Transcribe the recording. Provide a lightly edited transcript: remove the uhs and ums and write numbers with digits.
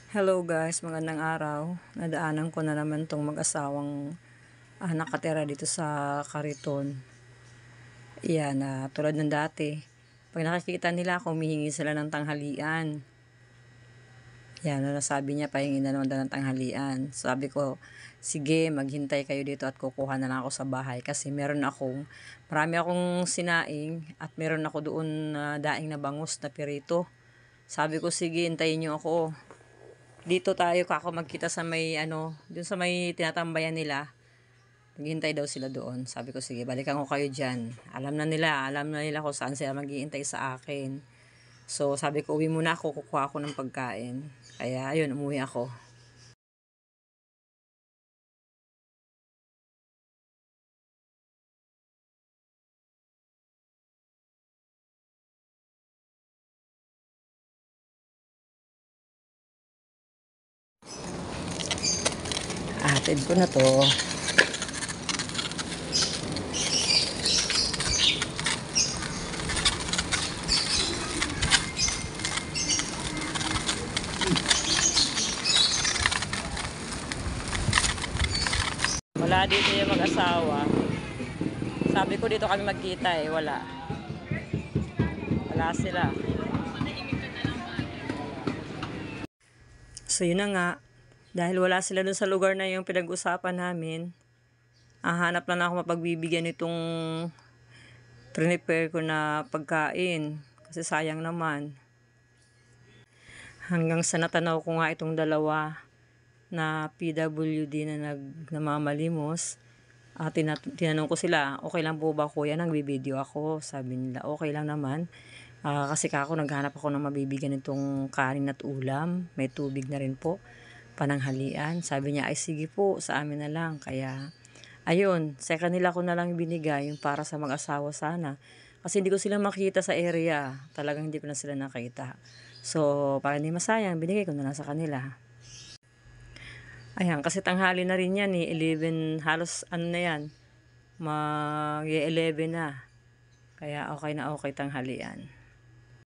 Hello guys, magandang araw. Nadaanan ko na naman tong mag-asawang nakatira dito sa Kariton. Yan, tulad ng dati. Pag nakikita nila ako, humihingi sila ng tanghalian. Yan, sabi niya, pahingi na naman daw ng tanghalian. Sabi ko, sige, maghintay kayo dito at kukuha na lang ako sa bahay. Kasi marami akong sinaing at meron ako doon daing na bangus na pirito. Sabi ko, sige, hintayin niyo ako. Dito tayo kako magkita sa may dun sa may tinatambayan nila. Naghihintay daw sila doon. Sabi ko, sige, balikan ko kayo dyan. Alam na nila kung saan sila maghihintay sa akin. So, sabi ko, uwi muna ako, kukuha ako ng pagkain. Kaya, ayun, umuwi ako. Atid ko na to. Wala dito yung mag-asawa. Sabi ko dito kami magkita wala. Wala sila. So yun na nga. Dahil wala sila dun sa lugar na yung pinag-usapan namin, hanap lang ako mapagbibigyan itong prepare ko na pagkain. Kasi sayang naman. Hanggang sa natanaw ko nga itong dalawa na PWD na namamalimos. Tinanong ko sila, okay lang po ba kuya, nagbibideo ako? Sabi nila, okay lang naman. Kasi naghanap ako ng mabibigyan itong kanin at ulam. May tubig na rin po, pananghalian. Sabi niya, ay sige po, sa amin na lang. Kaya, ayun, sa kanila ko na lang binigay yung para sa mag-asawa sana. Kasi hindi ko sila makita sa area. Talagang hindi ko na sila nakita. So, para hindi masayang, binigay ko na lang sa kanila. Ayan, kasi tanghali na rin yan 11, halos na yan, mag-11 na. Kaya okay na okay tanghalian.